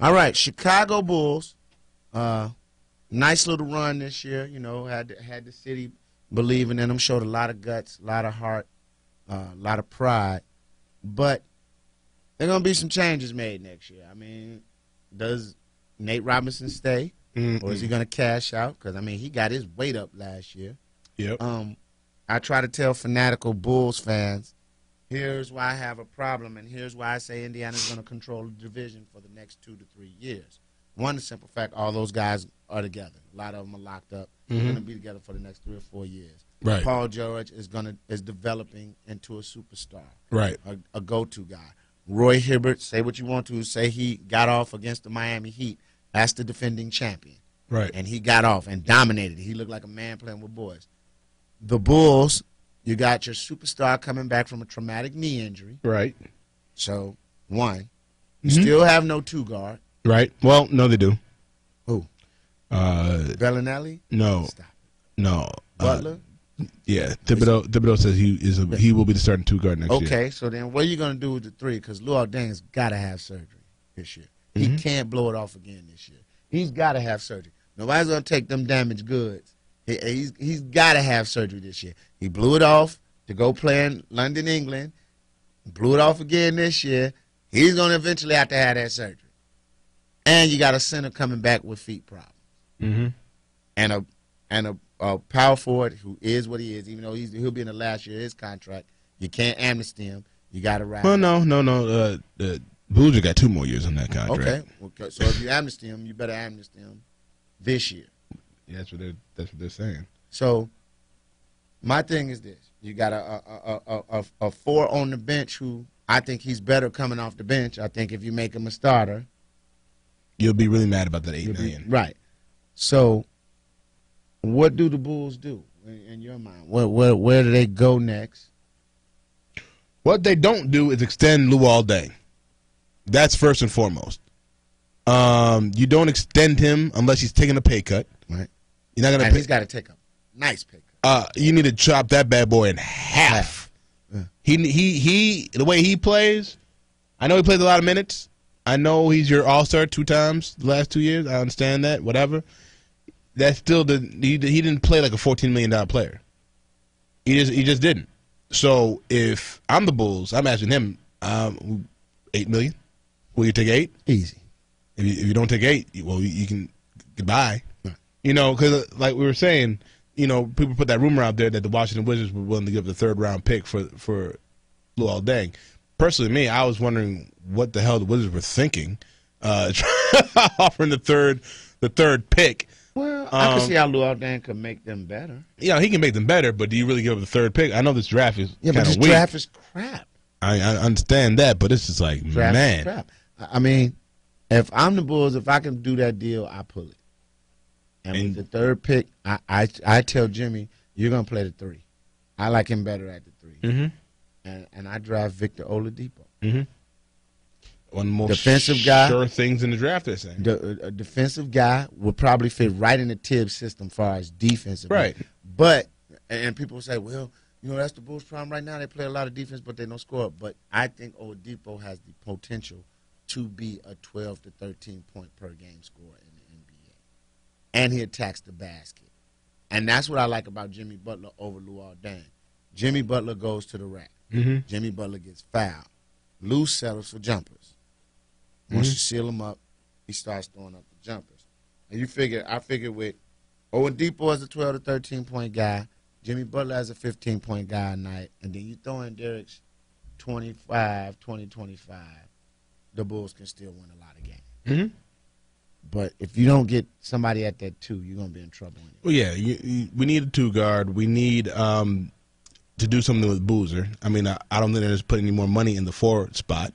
All right, Chicago Bulls. Nice little run this year. You know, had the city believing in them. Showed a lot of guts, a lot of heart, a lot of pride. But there are gonna be some changes made next year. I mean, does Nate Robinson stay, or is he gonna cash out? Because I mean, he got his weight up last year. Yep. I try to tell fanatical Bulls fans, here's why I have a problem, and here's why I say Indiana's going to control the division for the next 2 to 3 years. One, the simple fact, all those guys are together. A lot of them are locked up. They're going to be together for the next 3 or 4 years. Right. Paul George is developing into a superstar. Right. A go-to guy. Roy Hibbert, say what you want to, say he got off against the Miami Heat. That's the defending champion. Right. And he got off and dominated. He looked like a man playing with boys. The Bulls, you got your superstar coming back from a traumatic knee injury. Right. So, one. You still have no two guard. Right. Well, no, they do. Who? Bellinelli? No. Stop. No. Butler? Yeah. Thibodeau says he will be the starting two guard next year. Okay, so then what are you going to do with the three? Because Luol Deng's got to have surgery this year. He can't blow it off again this year. He's got to have surgery. Nobody's going to take them damaged goods. He's got to have surgery this year. He blew it off to go play in London, England. Blew it off again this year. He's going to eventually have to have that surgery. And you got a center coming back with feet problems. And a power forward who is what he is, even though he'll be in the last year of his contract. You can't amnesty him. You got to ride. Well, no. Boozer got 2 more years on that contract. Okay. So if you amnesty him, you better amnesty him this year. Yeah, that's what they're saying. So my thing is this: you got a 4 on the bench who I think he's better coming off the bench. I think if you make him a starter, you'll be really mad about that $8 million. Right. So what do the Bulls do in your mind? Where do they go next? What they don't do is extend Luol Deng. That's first and foremost. You don't extend him unless he's taking a pay cut. Right. You're not gonna. And he's got to take a nice pay cut. You need to chop that bad boy in half. Yeah. He the way he plays. I know he plays a lot of minutes. I know he's your all-star 2 times the last 2 years. I understand that. Whatever. That's still he didn't play like a $14 million player. He just didn't. So if I'm the Bulls, I'm asking him, $8 million. Will you take 8? Easy. If you don't take 8, well, you can goodbye. You know, because like we were saying, you know, people put that rumor out there that the Washington Wizards were willing to give the 3rd round pick for Luol Deng. Personally, me, I was wondering what the hell the Wizards were thinking, offering the third pick. Well, I can see how Luol Deng could make them better. Yeah, he can make them better, but do you really give up the 3rd pick? I know this draft is kind of weak. Yeah, but this draft is crap. I understand that, but it's just like, draft man. Is crap. I mean, if I'm the Bulls, if I can do that deal, I pull it. And with the 3rd pick, I tell Jimmy, you're going to play the 3. I like him better at the 3. And I draft Victor Oladipo. One of the most defensive guy. Sure things in the draft, they're saying. A defensive guy would probably fit right in the Tibbs system as far as defensive. Right. But, and people say, well, you know, that's the Bulls' problem right now. They play a lot of defense, but they don't score. But I think Oladipo has the potential to be a 12 to 13 point per game scorer in the NBA. And he attacks the basket. And that's what I like about Jimmy Butler over Luol Deng. Jimmy Butler goes to the rack. Jimmy Butler gets fouled. Lou settles for jumpers. Once you seal him up, he starts throwing up the jumpers. And I figure with Oladipo as a 12 to 13 point guy, Jimmy Butler as a 15-point guy a night, and then you throw in Derek's 20, 25, the Bulls can still win a lot of games. But if you don't get somebody at that 2, you're going to be in trouble anyway. Well, yeah, we need a 2 guard. We need to do something with Boozer. I mean, I don't think they're just putting any more money in the 4 spot.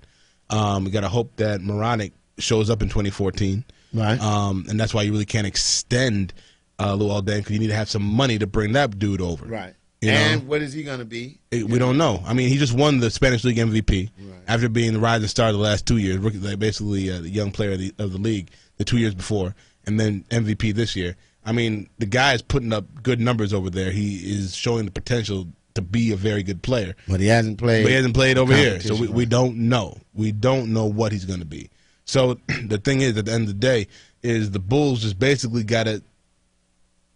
We got to hope that Moronic shows up in 2014. Right. And that's why you really can't extend Luol Deng, because you need to have some money to bring that dude over. Right. You and know? What is he going to be? We don't know. I mean, he just won the Spanish League MVP after being the rising star the last 2 years, basically the young player of the league the 2 years before, and then MVP this year. I mean, the guy is putting up good numbers over there. He is showing the potential to be a very good player. But he hasn't played. Over here, so we don't know. We don't know what he's going to be. So the thing is, at the end of the day, is the Bulls just basically got to,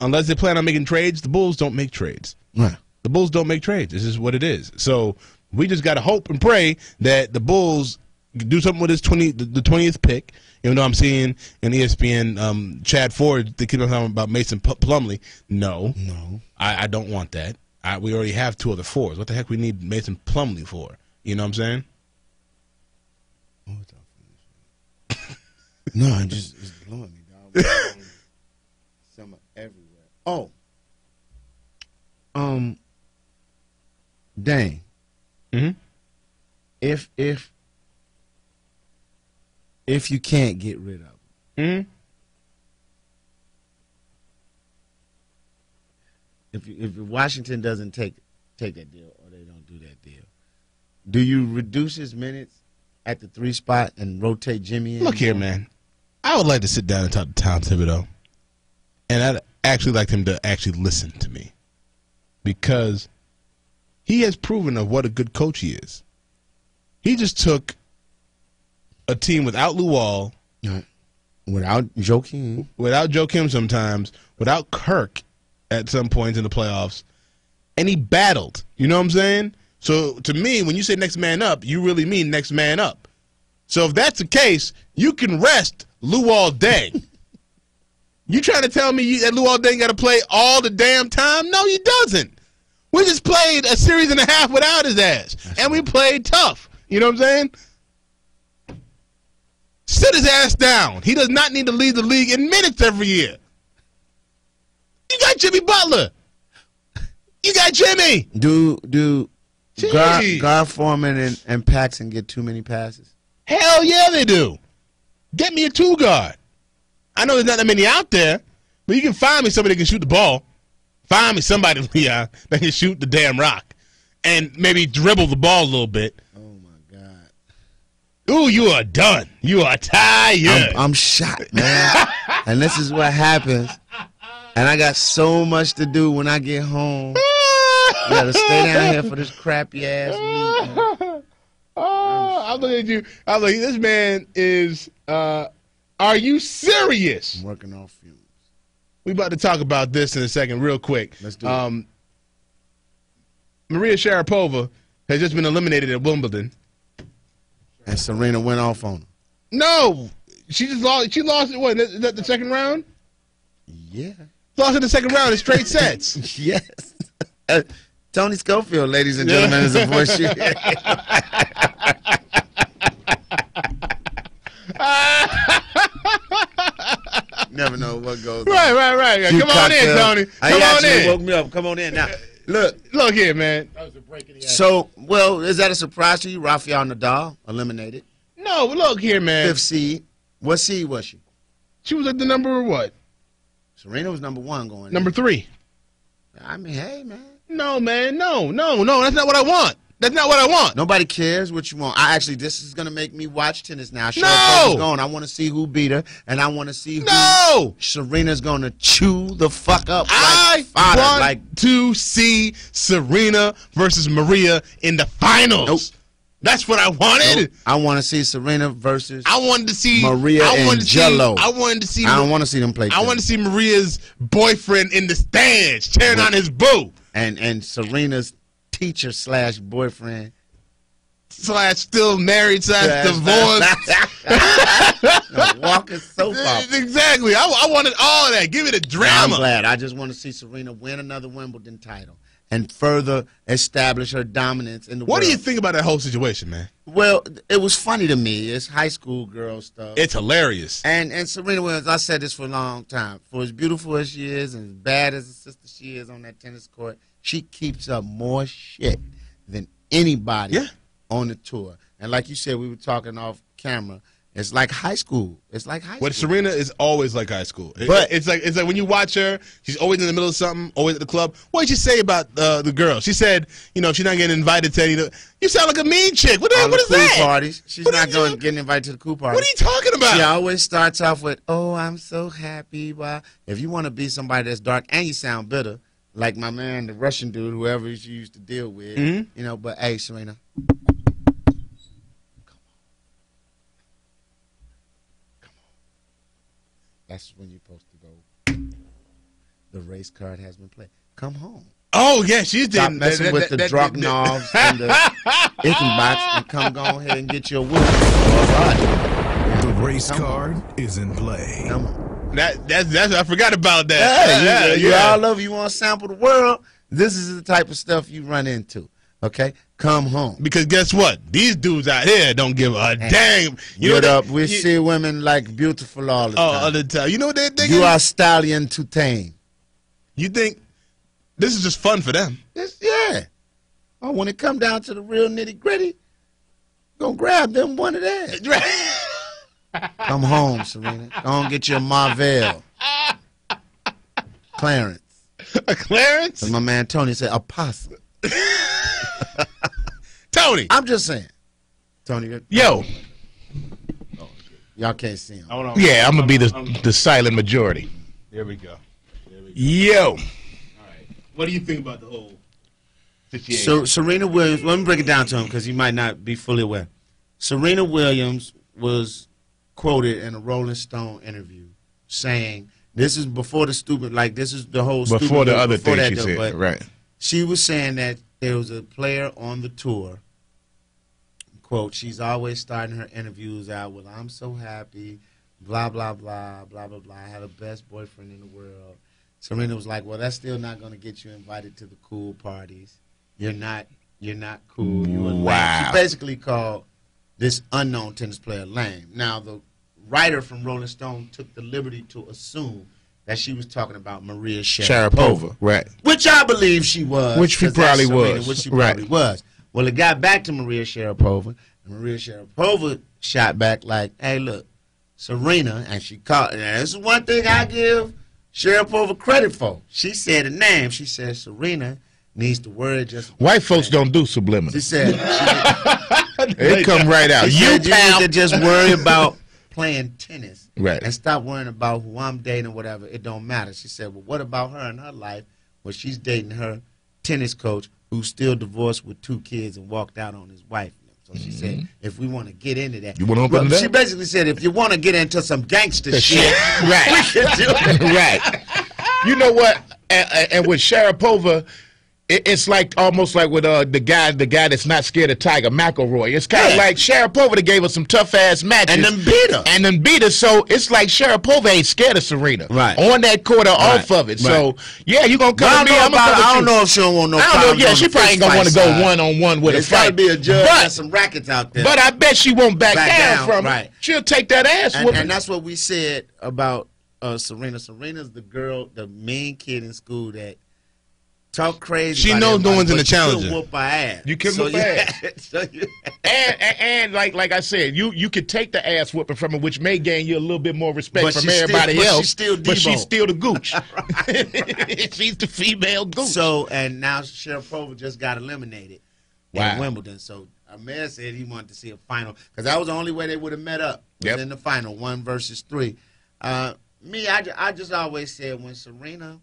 unless they plan on making trades, the Bulls don't make trades. Right. The Bulls don't make trades. This is what it is. So we just got to hope and pray that the Bulls do something with the 20th pick. Even though I'm seeing in ESPN, Chad Ford, they keep on talking about Mason Plumlee. No, I don't want that. We already have 2 other 4s. What the heck we need Mason Plumlee for? You know what I'm saying? No, it's blowing me, dog. Summer everywhere. Oh. Dang. Mm-hmm. If you can't get rid of them. Mm-hmm. If Washington doesn't take that deal or they don't do that deal, do you reduce his minutes at the 3 spot and rotate Jimmy in? Look here, man. I would like to sit down and talk to Tom Thibodeau, and I'd actually like him to actually listen to me, because he has proven of what a good coach he is. He just took a team without Luol, without Joakim sometimes, without Kirk at some points in the playoffs, and he battled. You know what I'm saying? So to me, when you say next man up, you really mean next man up. So if that's the case, you can rest Luol Deng. You trying to tell me that Luol Deng got to play all the damn time? No, he doesn't. We just played a series and a half without his ass, and we played tough. You know what I'm saying? Sit his ass down. He does not need to lead the league in minutes every year. You got Jimmy Butler. You got Jimmy. Do Gar Foreman and Paxson get too many passes? Hell yeah, they do. Get me a 2 guard. I know there's not that many out there, but you can find me somebody that can shoot the ball. Find me somebody, Leon, that can shoot the damn rock and maybe dribble the ball a little bit. Oh, my God. Ooh, you are done. You are tired. I'm shot, man. And this is what happens. And I got so much to do when I get home. I got to stay down here for this crappy ass meeting. I'm looking at you. I'm like, this man is, are you serious? I'm working off fumes. We about to talk about this in a second real quick. Let's do it. Maria Sharapova has just been eliminated at Wimbledon. And Serena went off on her. No. She just lost. She lost it. What? Is that the second round? Yeah. Lost in the second round in straight sets. Yes. Tony Schofield, ladies and gentlemen, is a voice you hear. Never know what goes on. Right. Come on in, Tony. Come on in. Woke me up. Come on in now. Look here, man. So, well, is that a surprise to you? Rafael Nadal eliminated. No, look here, man. 5th seed. What seed was she? She was at the number what? Serena was number 1 going. Number 3. I mean, hey, man. No, man. No. That's not what I want. That's not what I want. Nobody cares what you want. This is going to make me watch tennis now. No. Going. I want to see who beat her, and I want to see who Serena's going to chew the fuck up. I want to see Serena versus Maria in the finals. Nope. That's what I wanted. Nope. I want to see Serena versus I wanted to see Maria and Jello. I wanted to see. I don't want to see them play tennis. I want to see Maria's boyfriend in the stands cheering on his boo. And Serena's teacher / boyfriend / still married / divorced. Walking soap opera. Exactly. I wanted all that. Give it a drama. I'm glad. I just want to see Serena win another Wimbledon title and further establish her dominance in the world. What do you think about that whole situation, man? Well, it was funny to me. It's high school girl stuff. It's hilarious. And Serena Williams, I said this for a long time. For as beautiful as she is and as bad as a sister she is on that tennis court, she keeps up more shit than anybody on the tour. And like you said, we were talking off camera. It's like high school. It's like high school. But Serena is always like high school. But it's like when you watch her, she's always in the middle of something, always at the club. What did she say about the girl? She said, if she's not getting invited to any, you sound like a mean chick. What is that? Parties. She's not going to get invited to the cool party. What are you talking about? She always starts off with, "Oh, I'm so happy." Well, if you want to be somebody that's dark and you sound bitter, like my man, the Russian dude, whoever she used to deal with, but hey, Serena. That's when you're supposed to go. The race card has been played. Come home. Oh yeah, she's Stop done messing with the drug knobs and the Itzenbox and come go ahead and get your whoop. All right. The race card is in play. Come on. That's I forgot about that. You all over. You want to sample the world? This is the type of stuff you run into. Okay, come home. Because guess what? These dudes out here don't give a damn. You know what? We see women like beautiful all the time. All the time. You know what they're thinking? You are stallion to tame. You think this is just fun for them? Yeah. Oh, when it come down to the real nitty gritty, gonna grab them one of that. Come home, Serena. Go on, get your Marvell. Clarence. A Clarence? As my man Tony said, apostle. Tony. I'm just saying. Tony. Yo. Y'all can't see him. Yeah, I'm going to be the silent majority. There we go. Yo. All right. What do you think about the whole situation? So Serena Williams, let me break it down to him because he might not be fully aware. Serena Williams was quoted in a Rolling Stone interview saying, this is before the stupid, like this is the whole stupid. Before the other thing she said, but right. She was saying that there was a player on the tour, quote, she's always starting her interviews out with, I'm so happy, blah, blah, blah, blah, blah, blah. I had the best boyfriend in the world. Serena was like, well, that's still not going to get you invited to the cool parties. You're not cool. You are lame. She basically called this unknown tennis player lame. Now, the writer from Rolling Stone took the liberty to assume that she was talking about Maria Sharapova. Right. Which I believe she was. Which she probably was. Which she probably was. Well, it got back to Maria Sharapova, and Maria Sharapova shot back like, hey, look, Serena, and she called, and this is one thing I give Sharapova credit for. She said a name. She said Serena needs to worry just. White folks don't do subliminal. She said. They come right out. You need to just worry about playing tennis. Right. And stop worrying about who I'm dating or whatever. It don't matter. She said, well, what about her in her life where she's dating her tennis coach who's still divorced with 2 kids and walked out on his wife? So she said, if we want to get into that. You want to open that? She basically said, if you want to get into some gangster shit, right. we can do it. Right. You know what? And with Sharapova, it's like almost like with the guy that's not scared of Tiger, McElroy. It's kind of like Sharapova that gave us some tough ass matches and then beat her. So it's like Sharapova ain't scared of Serena. Right. On that court or off of it. So yeah, you gonna come to me. I don't know if she don't want no problems. Yeah, she probably ain't gonna want to go 1-on-1 with a fight. There's gotta be a judge and some rackets out there. But I bet she won't back down from it. She'll take that ass whooping. And that's what we said about Serena. Serena's the girl, the mean kid in school that talk crazy. She knows no one's in the challenger. You can whoop her ass. You can whoop her ass. And like I said, you could take the ass whooping from her, which may gain you a little bit more respect from everybody else. But she's still the gooch. She's the female gooch. So and now Sharapova just got eliminated in Wimbledon. So Amir said he wanted to see a final because that was the only way they would have met up. In the final, 1 versus 3. I just always said when Serena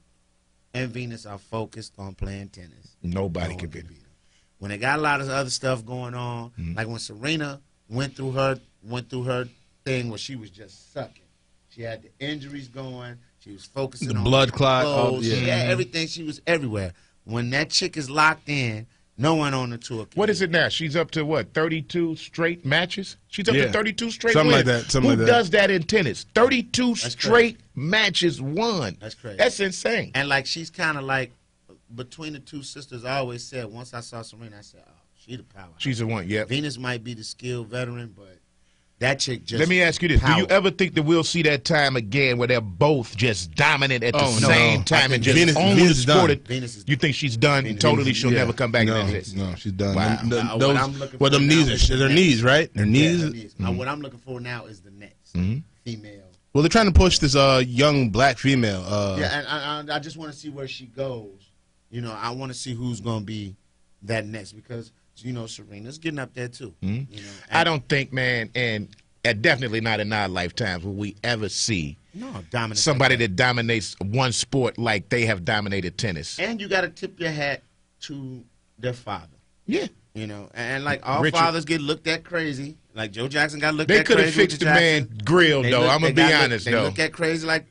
and Venus are focused on playing tennis, nobody can beat them. When they got a lot of other stuff going on, like when Serena went through her thing where she was just sucking. She had the injuries going. She was focusing on blood clot. She had everything. She was everywhere. When that chick is locked in, no one on the tour can. What is it now? She's up to what? 32 straight matches? She's up to 32 straight Something wins. like that. Who does that in tennis? 32 straight matches won. That's crazy. That's insane. And like she's kind of like between the 2 sisters. I always said once I saw Serena, I said, "Oh, she the power." She's the one. Yeah. Venus might be the skilled veteran, but that chick just. Let me ask you this: do you ever think that we'll see that time again where they're both just dominant at the same time and just own the sport? You think she's done totally? She'll never come back. No, she's done. Wow. Well, them knees, their knees, right? Their knees. What I'm looking for now is the next female. Well, they're trying to push this young black female. And I just want to see where she goes. You know, I want to see who's going to be that next because, you know, Serena's getting up there too. You know, I don't think, man, and definitely not in our lifetimes will we ever see somebody that dominates one sport like they have dominated tennis. And you got to tip your hat to their father. Yeah. You know, and like all fathers get looked at crazy. Like Joe Jackson got looked They at could crazy. have fixed the man grill, though. I'm going to be honest, they though. look at crazy like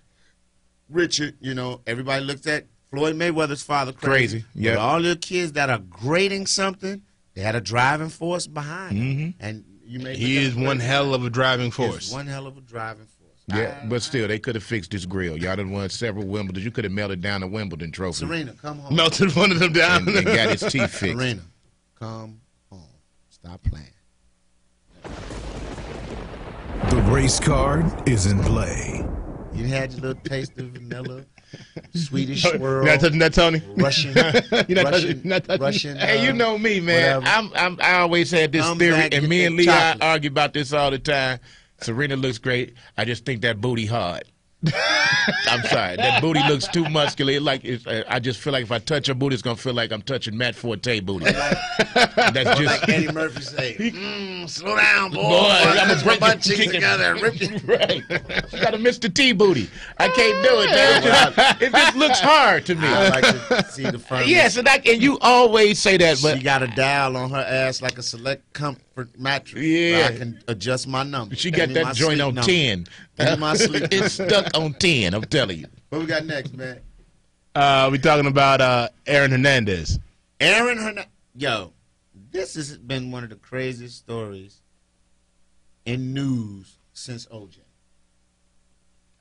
Richard. You know, everybody looks at Floyd Mayweather's father crazy. Yeah. But all the kids that are grading something, they had a driving force behind them. And you may He is one hell of a driving force. One hell of a driving force. Yeah, but still, they could have fixed this grill. Y'all done won several Wimbledons. You could have melted down the Wimbledon trophy. Serena, come home. Melted one of them down. And got his teeth fixed. Serena, come home. Stop playing. The race card is in play. You had your little taste of vanilla, Swedish You're swirl, not touching that, Tony? Russian, You're not Russian, touching- Russian. Hey, you know me, man. whatever. I always had this Come theory, back, and get me that and Lee chocolate. argue about this all the time. Serena looks great. I just think that booty hard. I'm sorry. That booty looks too muscular. I just feel like if I touch her booty, it's gonna feel like I'm touching Matt Forte booty. That's just Like Eddie Murphy say, slow down, boy. I'm Put your butt cheeks together and rip you. Right. She got a Mr. T booty. I can't do it, man. It just looks hard to me. I like to see the firmness. Yes, and you always say that, but She got a dial on her ass like a select comfort mattress. Yeah. Where I can adjust my number. she Give got me that my joint sleep on number. 10. Give me my sleep It's stuck on 10, I'm telling you. What we got next, man? We talking about Aaron Hernandez. Aaron Hernandez. Yo, this has been one of the craziest stories in news since OJ.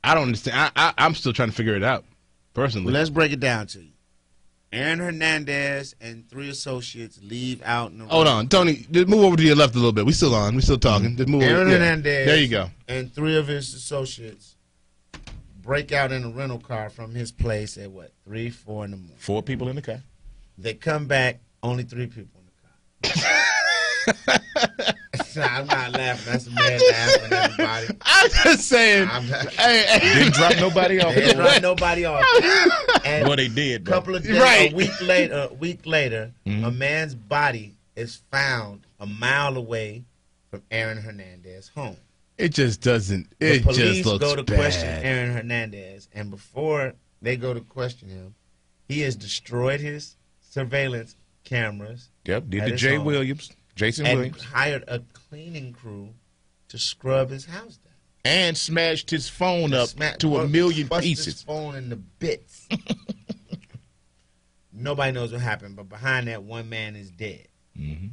I don't understand. I'm still trying to figure it out, personally. Well, let's break it down to you. Aaron Hernandez and 3 associates leave out in the Hold on, Tony. Just move over to your left a little bit. We still on. We still talking. Just move Aaron over. Yeah. Hernandez. There you go. And 3 of his associates break out in a rental car from his place at what, 3, 4 in the morning. 4 people in the car. They come back, only 3 people in the car. I'm not laughing. That's a man laughing, everybody. I'm just saying. I'm not, Didn't drop nobody off. they didn't run nobody off. And Well, they did, a though. couple of days, Right. a week later, a man's body is found a mile away from Aaron Hernandez's home. It just doesn't. The It police just looks go to bad. question Aaron Hernandez, and before they go to question him, he has destroyed his surveillance cameras. Yep, did at the his Jay home Williams, Jason and Williams, hired a cleaning crew to scrub his house down. and smashed his phone up to a Bust- million bust pieces. his phone into bits. Nobody knows what happened, but behind that, one man is dead. Mm-hmm.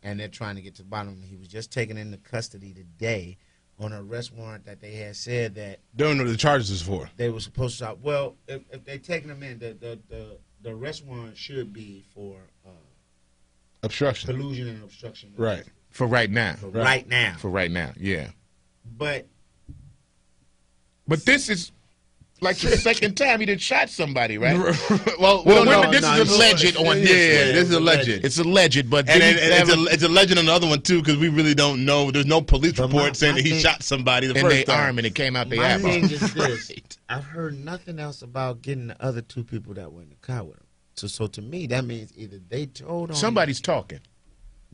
And they're trying to get to the bottom of it. He was just taken into custody today on an arrest warrant that they had said that Don't know what the charges is for. they were supposed to. Well, if they taking him in, the arrest warrant should be for Obstruction. collusion and obstruction. Right. For right now. For right now. For right now, yeah. But But this is like the second time he done shot somebody, right? Well, Well, no, this no, is alleged on Yeah, this. this is alleged. It's alleged, but And didn't he have a- it's a legend on the other one too, because we really don't know. There's no police But report my saying that he thing- shot somebody the and first they time. arm and it came out the my apple. thing is this: Right. I've heard nothing else about getting the other 2 people that were in the car with him. So to me, that means either they told on Somebody's talking.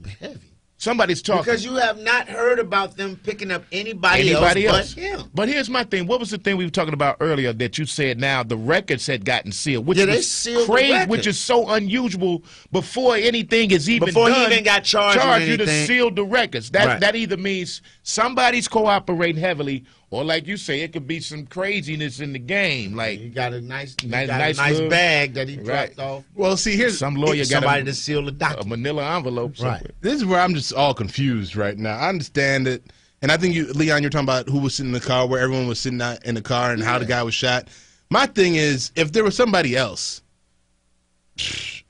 him heavy. Somebody's talking. Because you have not heard about them picking up anybody Anybody else? else but him. But here's my thing. What was the thing we were talking about earlier that you said now the records had gotten sealed, which Yeah, they was sealed the crazy, records. which is so unusual before anything is even Before he done. even got charged with you to anything. seal the records. That Right. that either means somebody's cooperating heavily, or like you say, it could be some craziness in the game. Like He got a nice Nice little, bag that he Right. dropped off. Well, see, here's some lawyer got Somebody a to seal the a document. manila envelope. Right. somewhere. this is where I'm just all confused right now. I understand it, and I think you, Leon, you're talking about who was sitting in the car, where everyone was sitting out in the car, and how the guy was shot. My thing is, if there was somebody else,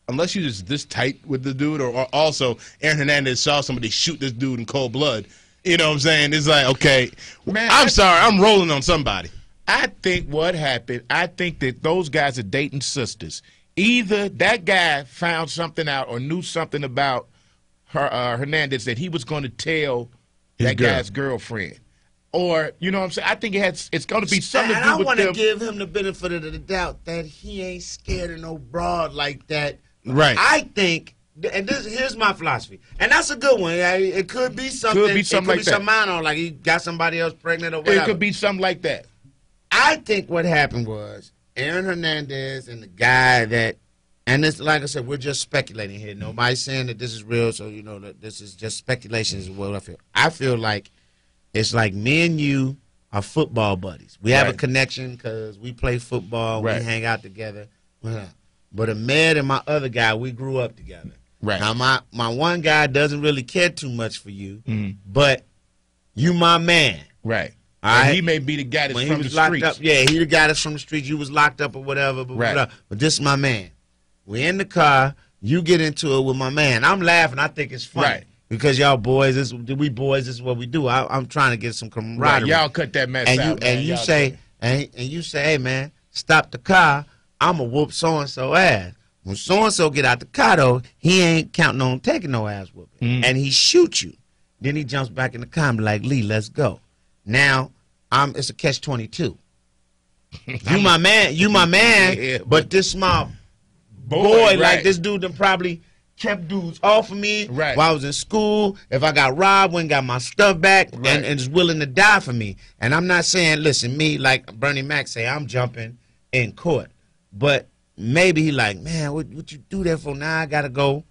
unless you just this tight with the dude, or also Aaron Hernandez saw somebody shoot this dude in cold blood. You know what I'm saying? It's like, okay, Man, I'm sorry, I'm rolling on somebody. I think what happened, I think that those guys are dating sisters. Either that guy found something out or knew something about her, Hernandez that he was going to tell that girl. guy's girlfriend. Or, you know what I'm saying? I think it's going to be something And to I do with want to them. give him the benefit of the doubt that he ain't scared of no broad like that. Right. I think, and here's my philosophy, and that's a good one. It could be something. Could be something like that. Something minor, like he got somebody else pregnant or whatever. It could be something like that. I think what happened was Aaron Hernandez and the guy that And it's like I said, we're just speculating here. Nobody's saying that this is real, so you know that this is just speculation is what I feel. I feel like it's like me and you are football buddies. We have a connection because we play football, we hang out together. But Ahmed and my other guy, we grew up together. Right. Now my one guy doesn't really care too much for you, but you my man. Right. Right? He may be the guy that's When from he was the locked streets. up, yeah, he the guy that's from the streets. You was locked up or whatever, but this is my man. We in the car. You get into it with my man. I'm laughing. I think it's funny because y'all boys. This is what we do. I'm trying to get some camaraderie. Right. Y'all cut that mess out. And you say, hey man, stop the car. I'ma whoop so and so ass. When so and so get out the car though, he ain't counting on taking no ass whooping, and he shoots you. Then he jumps back in the car and be like, Lee, let's go. Now it's a catch-22. You my man, but this my boy, like this dude done probably kept dudes off of me while I was in school. If I got robbed, went and got my stuff back, and is willing to die for me. And I'm not saying, listen, me, like Bernie Mac say, I'm jumping in court. But maybe he like, man, what you do that for? Now I got to go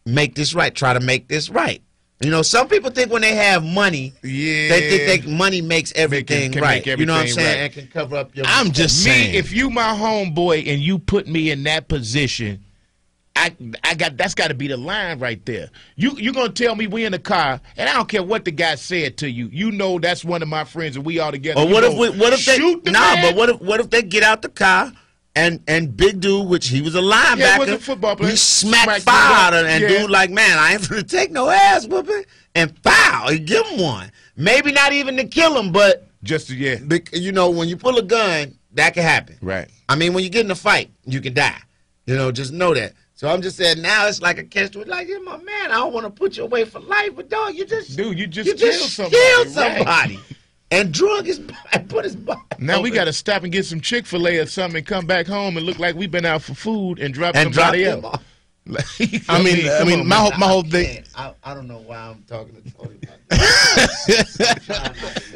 make this right, try to make this right. You know, some people think when they have money, they think money makes everything right. You know what I'm saying? And can cover up your. I'm just saying. Me, if you my homeboy and you put me in that position, that's got to be the line right there. You gonna tell me we in the car, and I don't care what the guy said to you. You know that's one of my friends, and we all together. Or what if they get out the car? And big dude, which he was a linebacker, was a football player. He smacked foul and dude like, man, I ain't gonna take no ass whooping, and foul. He give him one. Maybe not even to kill him, but just you know, when you pull a gun, that can happen. Right. I mean, when you get in a fight, you can die. You know, just know that. So I'm just saying now it's like a catch to it. Like, yeah, my man, I don't want to put you away for life, but dog, you just killed somebody. Right. And drug his and put his body. Now we got to stop and get some Chick-fil-A or something and come back home and look like we've been out for food and drop somebody else. I mean, my whole thing. I don't know why I'm talking to Tony about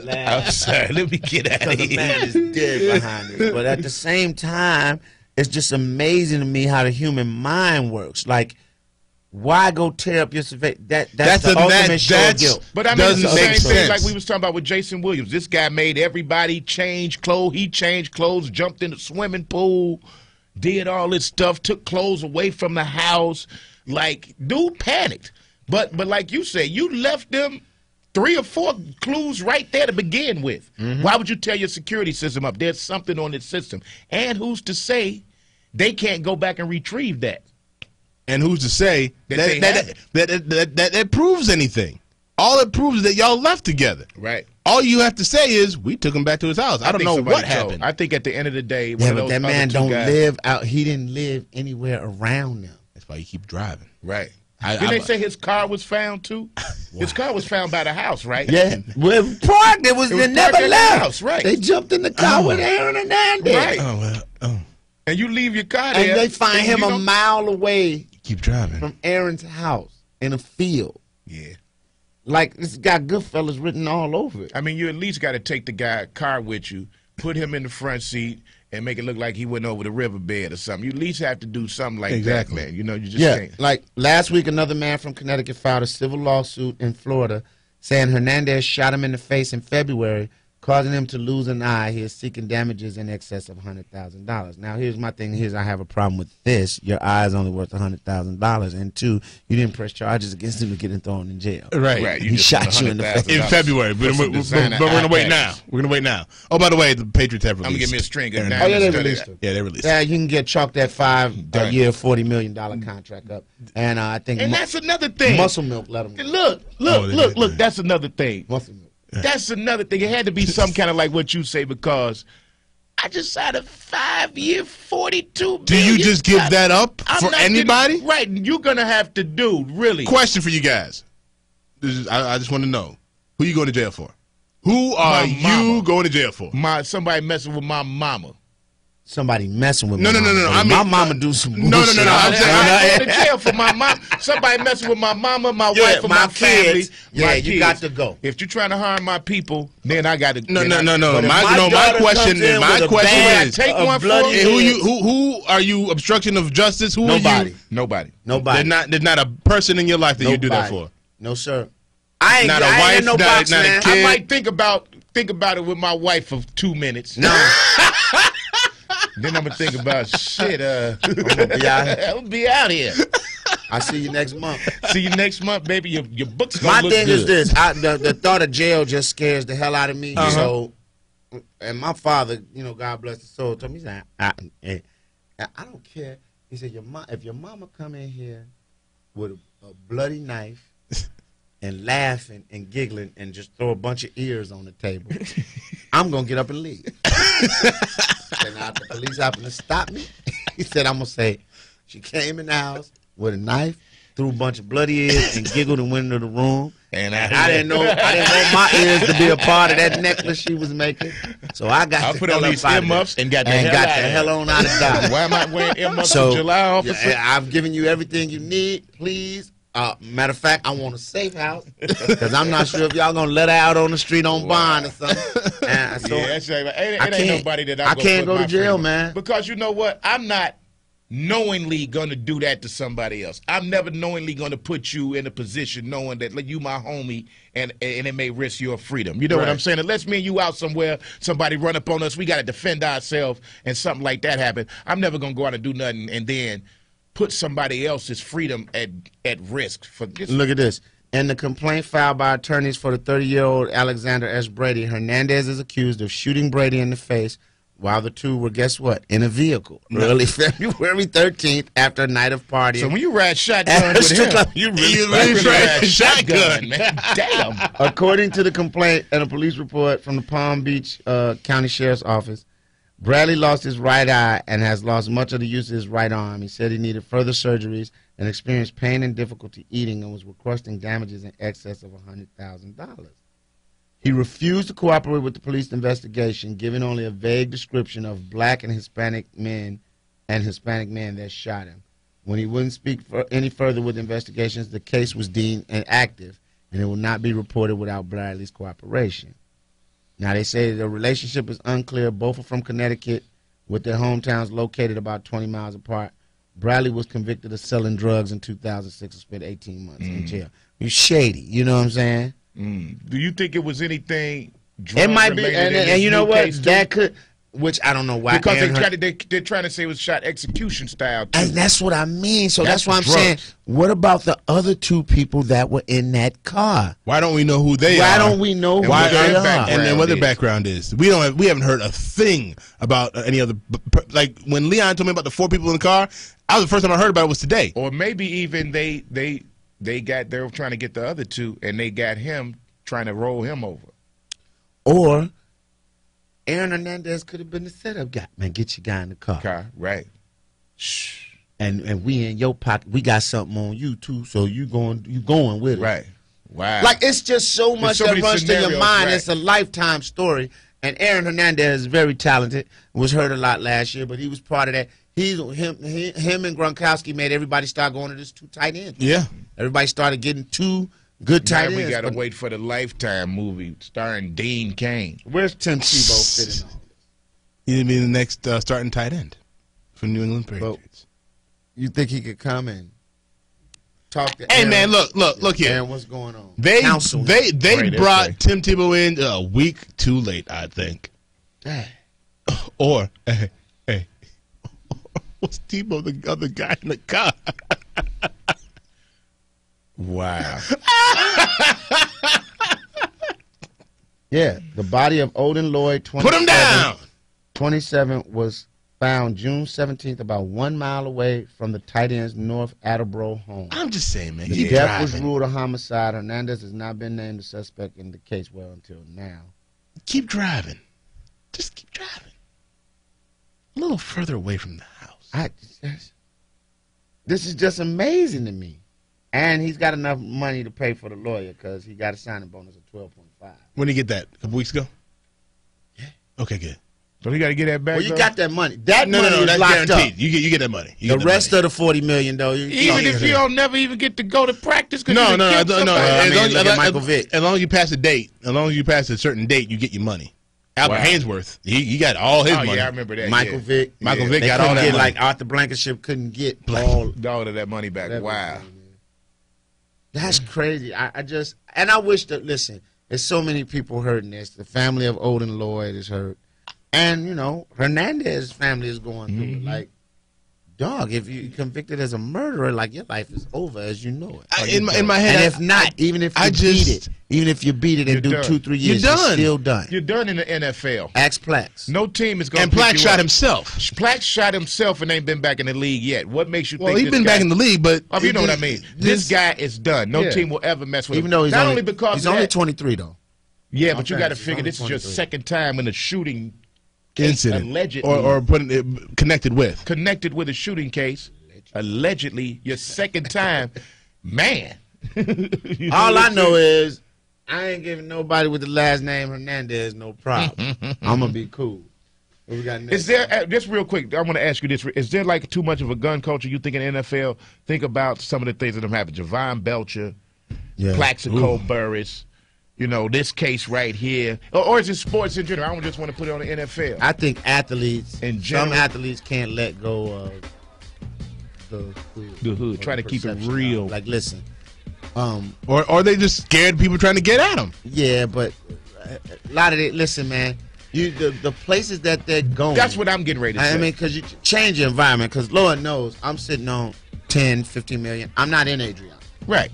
that. I'm sorry. Let me get out of here. The man is dead behind this. But at the same time, it's just amazing to me how the human mind works. Like, why go tear up your survey? That's the ultimate show of guilt. But I mean, it's the same thing like we was talking about with Jason Williams. This guy made everybody change clothes. He changed clothes, jumped in the swimming pool, did all this stuff, took clothes away from the house. Like, dude panicked. But like you said, you left them 3 or 4 clues right there to begin with. Why would you tear your security system up? There's something on this system. And who's to say they can't go back and retrieve that? And who's to say that proves anything? All it proves is that y'all left together. Right. All you have to say is we took him back to his house. I don't know what happened. I think at the end of the day, yeah, but that man don't live out. He didn't live anywhere around them. That's why you keep driving. Right. Didn't they say his car was found too? His car was found by the house, right? Yeah. Well, parked. It was they never left. House, right. They jumped in the car with Aaron Hernandez. Right. Oh well. Oh. And you leave your car there. And they find him a mile away. Keep driving from Aaron's house in a field. Yeah. Like, this got Goodfellas written all over it. I mean, you at least got to take the guy car with you, put him in the front seat, and make it look like he went over the riverbed or something. You at least have to do something like that, man. You know, you just can't. Like last week, another man from Connecticut filed a civil lawsuit in Florida saying Hernandez shot him in the face in February, causing him to lose an eye. He is seeking damages in excess of $100,000. Now, here's my thing. I have a problem with this. Your eye is only worth $100,000. And 2, you didn't press charges against him to get him thrown in jail. Right. He shot you in the face. In February. But we're going to wait now. We're going to wait now. Oh, by the way, the Patriots have released. I'm going to give me a string. Oh, yeah, they released him. Yeah, they released Yeah, you can get chalked that 5-year, $40 million contract up. And I think. And that's another thing. Muscle Milk let him. Look. That's another thing. Muscle Milk. That's another thing. It had to be some kind of like what you say, because I just signed a 5-year, $42 million. Do you just give that up for anybody? Right. You're going to have to do, really. Question for you guys. I just want to know. Who you going to jail for? Who are you going to jail for? Somebody messing with my mama. somebody messing with No, my no, no, mama. no, But I if my mean, mama do some bullshit. no, no, no, I'm saying I I- go to jail for my mom. Somebody messing with my mama, my Yeah, wife, or my my family. kids. Yeah, my you kids. got to go. If you're trying to harm my people, then I got to. No. But if My daughter question comes in my with a question bag is, take of one for bloody it. who are you obstruction of justice? Who Nobody. are you? Nobody. Nobody. There's not a person in your life that you do that Nobody. for. No, sir. I ain't Not a I ain't wife, in no not- box, not a man. kid. I might think about it with my wife for 2 minutes. No. Then I'm gonna think about shit. I'm gonna be out here. I'll be out here. I'll see you next month. See you next month, baby. Your book's gonna My look thing good. is this: the thought of jail just scares the hell out of me. So, and my father, God bless his soul, told me, he said, I don't care. He said, if your mama come in here with a bloody knife and laughing and giggling and just throw a bunch of ears on the table, I'm gonna get up and leave. And now if the police happen to stop me, he said, I'm gonna say she came in the house with a knife, threw a bunch of bloody ears, and giggled and went into the room. And I didn't know my ears to be a part of that necklace she was making. So I got I the put hell on up these out of earmuffs there and got the hell on out of Dodge. Why am I wearing earmuffs So in July, officer? yeah, I've given you everything you need. Please. Matter of fact, I want a safe house because I'm not sure if y'all gonna let her out on the street on bond or something. So Yeah, that's right. It I ain't can't- nobody that I can't put go to my jail, freedom. man. Because you know what? I'm not knowingly going to do that to somebody else. I'm never knowingly going to put you in a position knowing that you my homie and it may risk your freedom. You know what Right. I'm saying? Unless me and you out somewhere, somebody run up on us, we got to defend ourselves and something like that happen. I'm never going to go out and do nothing and then put somebody else's freedom at risk for this. look at this. In the complaint filed by attorneys for the 30-year-old Alexander S. Brady, Hernandez is accused of shooting Brady in the face while the two were, guess what, in a vehicle early February 13th after a night of partying. So when you ride shotgun with him, you You really really ride shotgun. man. Damn. According to the complaint and a police report from the Palm Beach County Sheriff's Office, Bradley lost his right eye and has lost much of the use of his right arm. He said he needed further surgeries and experienced pain and difficulty eating and was requesting damages in excess of $100,000. He refused to cooperate with the police investigation, giving only a vague description of black and Hispanic men that shot him. When he wouldn't speak any further with investigations, the case was deemed inactive and it will not be reported without Bradley's cooperation. Now, they say the relationship is unclear. Both are from Connecticut, with their hometowns located about 20 miles apart. Bradley was convicted of selling drugs in 2006 and spent 18 months in jail. You're shady, you know what I'm saying? Do you think it was anything It might be, drug-related in and this you know new what? case, too? That could, which I don't know why. Because Aaron Hernandez. they're trying to say it was shot execution style, too. And that's what I mean. So that's That's why I'm drugs. saying, what about the other two people that were in that car? Why don't we know who they are? Why don't we know who Why they their are? background and then what their is. background is? We haven't heard a thing about any other. Like when Leon told me about the 4 people in the car, that was the first time I heard about it was today. Or maybe even they were trying to get the other 2, and they got him trying to roll him over. Or Aaron Hernandez could have been the setup guy. Man, get your guy in the car. Right. And we in your pocket. We got something on you too, so you going with it. Right. Wow. Like it's just so much so that many runs to your scenarios, mind. right. It's a lifetime story. And Aaron Hernandez is very talented. Was hurt a lot last year, but he was part of that. Him and Gronkowski made everybody start going to this 2 tight ends. Yeah. Everybody started getting 2 good tight Now we ends. got to but wait for the Lifetime movie starring Dean Cain. Where's Tim Tebow fitting on? He'd be the next starting tight end for New England Patriots. You think he could come and talk to Hey Aaron? man, look here. Aaron, what's going on? They Counsel. they Right, brought that's Tim Tebow in a week too late, I think. Hey. Or hey, was Tebow the other guy in the car? Wow. Yeah, the body of Odin Lloyd, 27, Put him down. 27, was found June 17th, about 1 mile away from the tight end's North Attleboro home. I'm just saying, man. The Keep death was driving. ruled a homicide. Hernandez has not been named the suspect in the case until now. Keep driving. Just keep driving. A little further away from the house. This is just amazing to me. And he's got enough money to pay for the lawyer because he got a signing bonus of 12.5. When did you get that? A couple weeks ago? Yeah. Okay, good. So he got to get that back. Well, you though? got that money. That No, money is that's locked guaranteed. up. You get that money. You The get that rest money. of the $40 million, though, Even if you don't never even get to go to practice. No. I mean, look at Michael As Vick. long as you pass a date, as long as you pass a certain date, you get your money. Albert Hainsworth, he got all his money. Yeah, I remember that. Michael Vick. Michael Vick They got all couldn't that get, money. like Arthur Blankenship couldn't get all. all of that money back. Wow. That's crazy. I just, and I wish that, listen, there's so many people hurting this. The family of Odin Lloyd is hurt. And, you know, Hernandez's family is going through it. Like, dog, if you're convicted as a murderer, like, your life is over as you know it. In my head, And if not, even if you beat it and do done. 2-3 years, You're you're done. still done. You're done in the NFL. Ask Plex. No team is going and to Plack shot himself. Plack shot himself and ain't been back in the league yet. What makes you Well, think he's been back in the league, but you know what I mean. This guy is done. No team will ever mess with Even him. though he's Not only because he's of only that. 23, though. Yeah, but you got to He's figure only this is your 23. second time in a shooting case, incident allegedly, or putting it connected with. connected with a shooting case. Allegedly, your second time, man. All I know is I ain't giving nobody with the last name Hernandez no problem. I'm going to be cool. What we got next? Is there just real quick? I want to ask you this: is there like too much of a gun culture? You think in NFL? Think about some of the things that have happened. Javon Belcher, Plaxico Burress. You know, this case right here, or is it sports in general? I don't just want to put it on the NFL. I think athletes, In general- some athletes can't let go of the hood. Try to keep it perception real. of, like, listen, Or they just scared people trying to get at him. yeah, but a lot of it, listen, man, the places that they're going. That's what I'm getting ready to say. I mean, because you change your environment, because Lord knows I'm sitting on 10, 15 million. I'm not in Adrian. Right.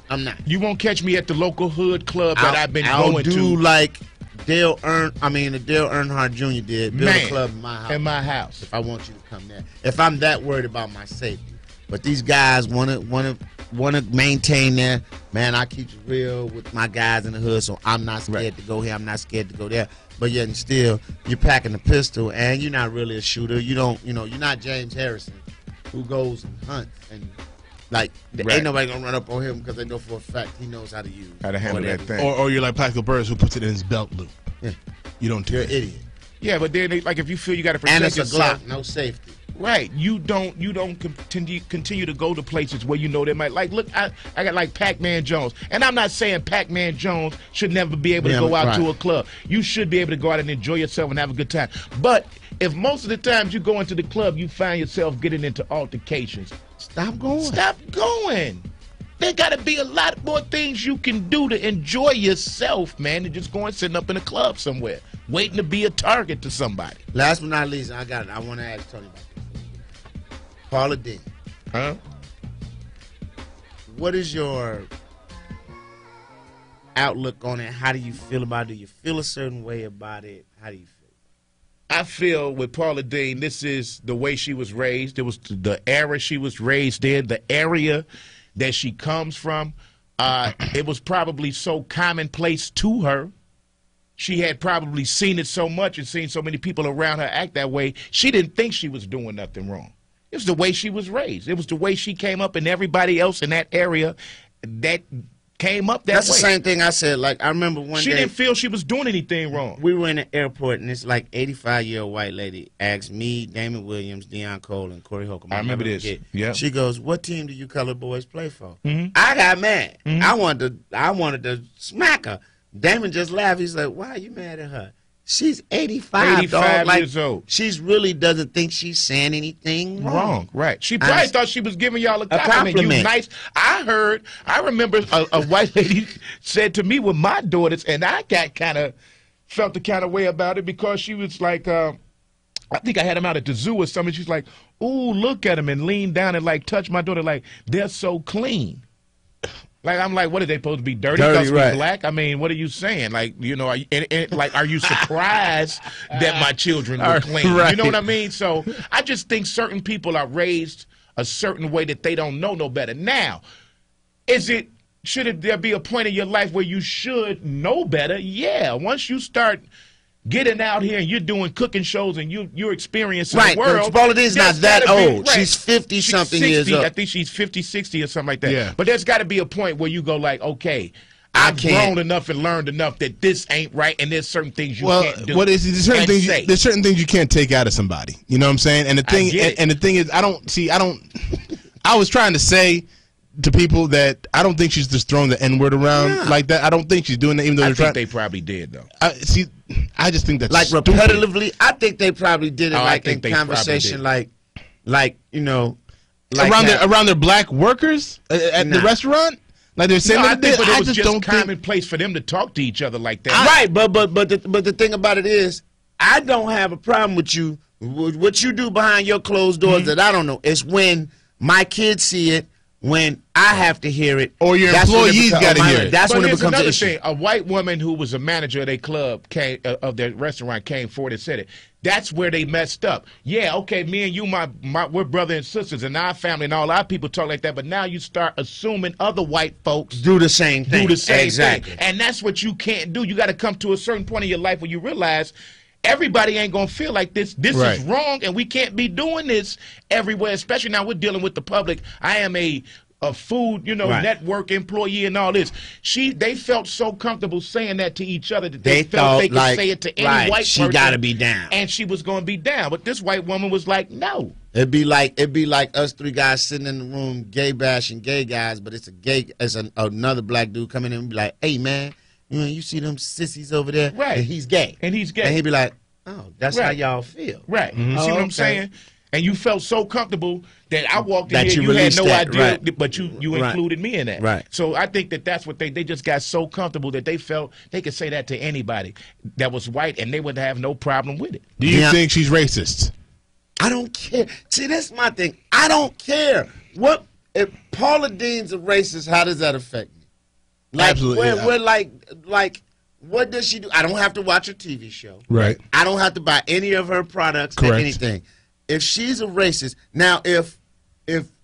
I'm not. You won't catch me at the local hood club that I've been I'll going do to. like Dale Earnhardt Jr. did. Build a club in my house. In my house. If I want you to come there. If I'm that worried about my safety. But these guys want to maintain their, man, I keep it real with my guys in the hood, so I'm not scared to go here. I'm not scared to go there. But yet and still, you're packing a pistol, and you're not really a shooter. You don't, you're not James Harrison, who goes and hunts and. Like, ain't nobody gonna run up on him because they know for a fact he knows how to use How to handle that thing. Or you're like Plaxico Burress, who puts it in his belt loop. Yeah. You don't do You're an that. idiot. Yeah, but then like if you feel you got to And protect it's a yourself, Glock, no safety. right? You don't continue to go to places where you know they might like. Look, I got like Pac-Man Jones, and I'm not saying Pac-Man Jones should never be able to go out to a club. You should be able to go out and enjoy yourself and have a good time. But if most of the times you go into the club, you find yourself getting into altercations. Stop going. Stop going. There got to be a lot more things you can do to enjoy yourself, man, than just going sitting up in a club somewhere, waiting to be a target to somebody. Last but not least, I got it. I want to ask Tony about this. Paula Deen. Huh? What is your outlook on it? How do you feel about it? Do you feel a certain way about it? How do you feel? I feel with Paula Deen, this is the way she was raised. It was the era she was raised in, the area that she comes from. It was probably so commonplace to her. She had probably seen it so much and seen so many people around her act that way. She didn't think she was doing nothing wrong. It was the way she was raised. It was the way she came up, and everybody else in that area that came up that That's way. the same thing I said. Like, I remember one She day. didn't feel she was doing anything wrong. We were in the airport, and this like 85-year-old white lady asked me, Damon Williams, Deion Cole, and Corey Holcomb. I remember never this. forget. Yeah. She goes, "What team do you colored boys play for?" I got mad. I wanted to smack her. Damon just laughed. He's like, "Why are you mad at her? She's 85, 85 dog. Like, years old. She's really doesn't think she's saying anything wrong. Right. She probably thought she was giving y'all a compliment. You compliment. nice. I remember a white lady said to me with my daughters, and I felt the kind of way about it because she was like, I think I had them out at the zoo or something. She's like, "Ooh, look at them," and leaned down and like touched my daughter like, "They're so clean." Like, I'm like, what are they supposed to be, dirty? Supposed to be black? I mean, what are you saying? Like, you know, are you surprised that my children were clean? Right. You know what I mean? So I just think certain people are raised a certain way that they don't know no better. Now, should there be a point in your life where you should know better? Yeah. Once you start getting out here and you're doing cooking shows and you're experiencing the world. Paula Deen's not that old. Right. She's 50-something years old. I think she's 50, 60 or something like that. Yeah. But there's got to be a point where you go like, okay, I've grown enough and learned enough that this ain't right, and there's certain things you can't do. There's certain things you can't take out of somebody. You know what I'm saying? And the thing, and the thing is, I was trying to say to people that I don't think she's just throwing the N-word around like that. I don't think she's doing that, even though I think they probably did, though. I just think that's like stupid. repetitively. I think they probably did it like in conversation, like you know, like around their black workers at the restaurant. Like they're saying, I think it was just commonplace for them to talk to each other like that. Right, but the thing about it is, I don't have a problem with you. What you do behind your closed doors that I don't know. It's when my kids see it, when I have to hear it, or your employees got to hear it. That's when it becomes an issue. Thing, a white woman who was a manager of their club of their restaurant came forward and said it. That's where they messed up. Yeah, okay, me and you, we're brother and sisters, and our family and all our people talk like that. But now you start assuming other white folks do the same thing. Thing, and that's what you can't do. You got to come to a certain point in your life where you realize everybody ain't gonna feel like this. This is wrong, and we can't be doing this everywhere. Especially now we're dealing with the public. I am a food, network employee and all this. They felt so comfortable saying that to each other that they felt they could say it to any white person. She got to be down, and she was going to be down. But this white woman was like, no. It'd be like us three guys sitting in the room, gay bashing gay guys, but it's another black dude coming in and be like, hey man, you see them sissies over there? Right. And he's gay. And he's gay. And he'd be like, oh, that's how y'all feel. Right. You see what I'm saying? And you felt so comfortable that I walked in here, you had no idea, but you included me in that. Right. So I think that's what they just got so comfortable that they felt they could say that to anybody that was white, and they would have no problem with it. Do you think she's racist? I don't care. See, that's my thing. I don't care. What if Paula Deen's a racist? How does that affect me? Like, Absolutely. We're like, what does she do? I don't have to watch her TV show. Right. I don't have to buy any of her products or anything. If she's a racist, now if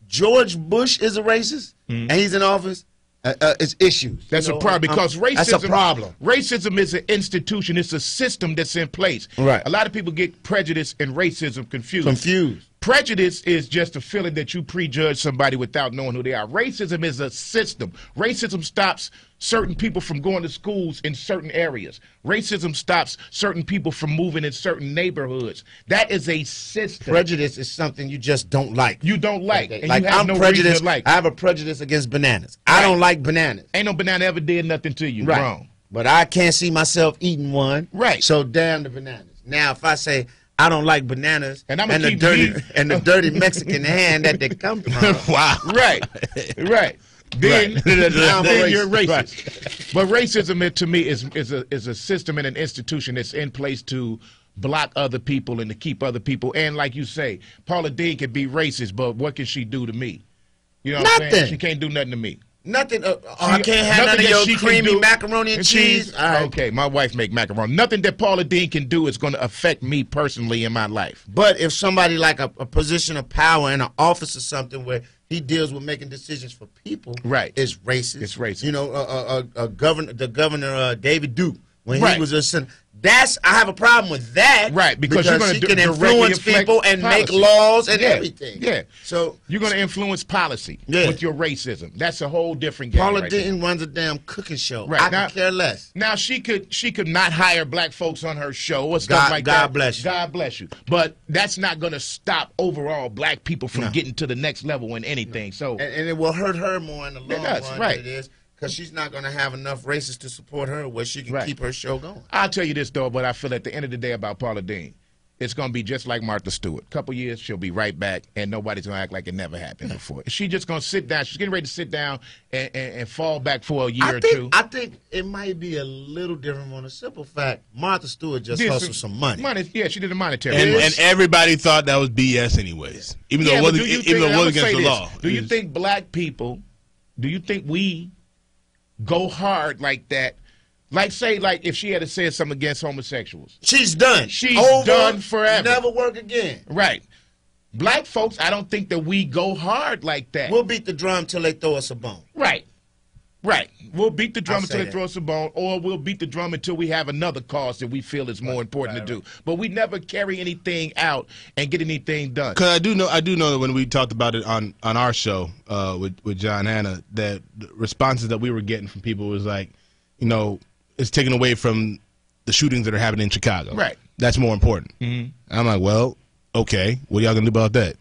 George Bush is a racist and he's in office, it's issues. That's a problem because racism. That's a problem. Racism is an institution. It's a system that's in place. Right. A lot of people get prejudice and racism confused. Prejudice is just a feeling that you prejudge somebody without knowing who they are. Racism is a system. Racism stops certain people from going to schools in certain areas. Racism stops certain people from moving in certain neighborhoods. That is a system. Prejudice is something you just don't like. You don't like. Okay. And like you have I'm no prejudiced. reason to like. I have a prejudice against bananas. I don't like bananas. Ain't no banana ever did nothing to you. Right. Wrong. But I can't see myself eating one. Right. So damn the bananas. Now if I say I don't like bananas and the dirty Mexican hand that they come from. Wow. Right. Then you're racist. Right. But racism, to me, is a system and an institution that's in place to block other people and to keep other people. And like you say, Paula Deen can be racist, but what can she do to me? You know what I'm saying? She can't do nothing to me. Nothing. I can't have none of your creamy macaroni and cheese. All right. Okay, my wife make macaroni. Nothing that Paula Deen can do is going to affect me personally in my life. But if somebody like a position of power in an office or something where he deals with making decisions for people, is racist. It's racist. You know, the governor David Duke when he was a senator. I have a problem with that. Right, because you're going to can influence people and make laws and everything. Yeah. So you're going to influence policy with your racism. That's a whole different game. Paula Deen runs a damn cooking show. Right. I can care less. Now she could not hire black folks on her show or stuff like that. God bless you. God bless you. But that's not going to stop overall black people from getting to the next level in anything. So and it will hurt her more in the long run than right. it is. Because she's not going to have enough racists to support her where she can keep her show going. I'll tell you this, though, but I feel at the end of the day about Paula Deen, it's going to be just like Martha Stewart. A couple years, she'll be right back, and nobody's going to act like it never happened before. She's just going to sit down. She's getting ready to sit down and fall back for a year or two. I think it might be a little different on a simple fact. Martha Stewart just hustled some money. Yeah, she did a monetary. And everybody thought that was BS anyways, even though it wasn't against the law. Do you think black people, do you think we go hard like that? Like, say, like if she had said something against homosexuals. She's done. She's done forever. Never work again. Right. Black folks, I don't think that we go hard like that. We'll beat the drum till they throw us a bone. Right. Right. We'll beat the drum until they throw us a bone, or we'll beat the drum until we have another cause that we feel is more important to do. But we never carry anything out and get anything done. Because I do know that when we talked about it on our show with John Hanna, that the responses that we were getting from people was like, you know, is taken away from the shootings that are happening in Chicago. Right. That's more important. Mm-hmm. I'm like, well, okay, what are y'all gonna do about that?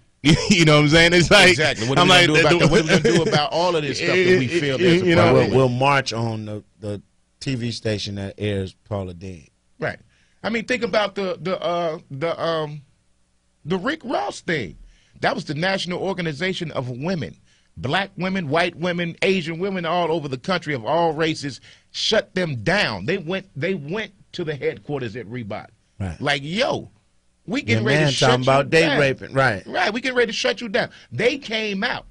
You know what I'm saying? It's like, exactly. What are we gonna do about that? What are we gonna do about all of this stuff that we feel there's a problem with? We'll march on the TV station that airs Paula Deen. Right. I mean, think about the Rick Ross thing. That was the National Organization of Women. Black women, white women, Asian women all over the country of all races shut them down. They went to the headquarters at Reebok. Right. Like, yo, we getting Your ready man to shut talking about you date down. raping. Right. Right, we getting ready to shut you down. They came out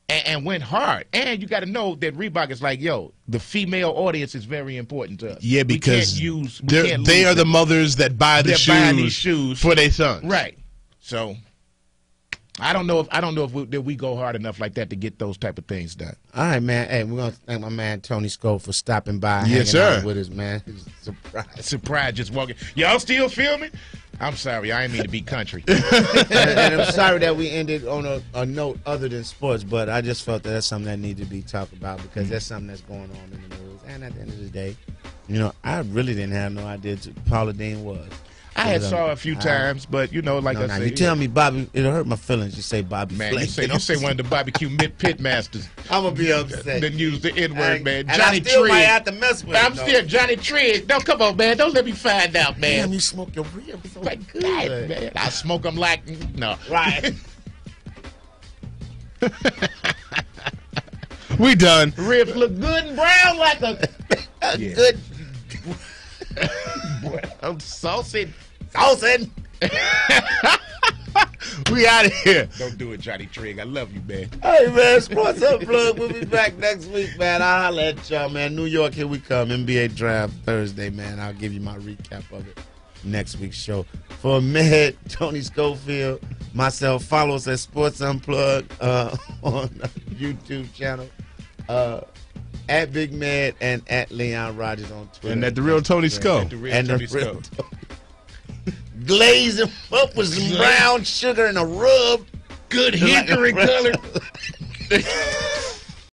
and went hard. And you got to know that Reebok is like, yo, the female audience is very important to us. Yeah, because we can't they lose are the them. mothers that buy the They're buying these shoes for their sons. Right. So I don't know if we go hard enough like that to get those type of things done. All right, man. Hey, we're gonna thank my man Tony Scope for stopping by, and Yes, hanging sir. out with us, man. It was a surprise. Surprise, just walking. Y'all still filming? I'm sorry, I didn't mean to be country. and I'm sorry that we ended on a note other than sports, but I just felt that that's something that needed to be talked about because that's something that's going on in the news. And at the end of the day, you know, I really didn't have no idea who Paula Deen was. I had saw her a few times, but you know, like I said, you tell me, Bobby, it'll hurt my feelings. You say Bobby man, Flay. you say one of the barbecue pit masters. I'm gonna be upset. Then use the N word, man. And Johnny I still might Trigg. have to mess with I'm him, still Johnny Trigg. Don't come on, man. Don't let me find out, man. Damn, you smoke your ribs so Like, good. God, man. I smoke them like no. Right. We done. Ribs look good and brown like a yeah. Good. I'm saucy. Saucing. We out of here. Don't do it, Johnny Trigg. I love you, man. Hey, man, Sports Unplugged. We'll be back next week, man. I'll holler at y'all, man. New York, here we come. NBA Draft Thursday, man. I'll give you my recap of it next week's show. For Med, Tony Schofield, myself, follow us at Sports Unplugged on the YouTube channel. At Big Med and at Leon Rogers on Twitter. And at the real Tony Sco. At the real And Tony the real Sco. Glaze them up with some brown sugar and a rub. Good hickory color.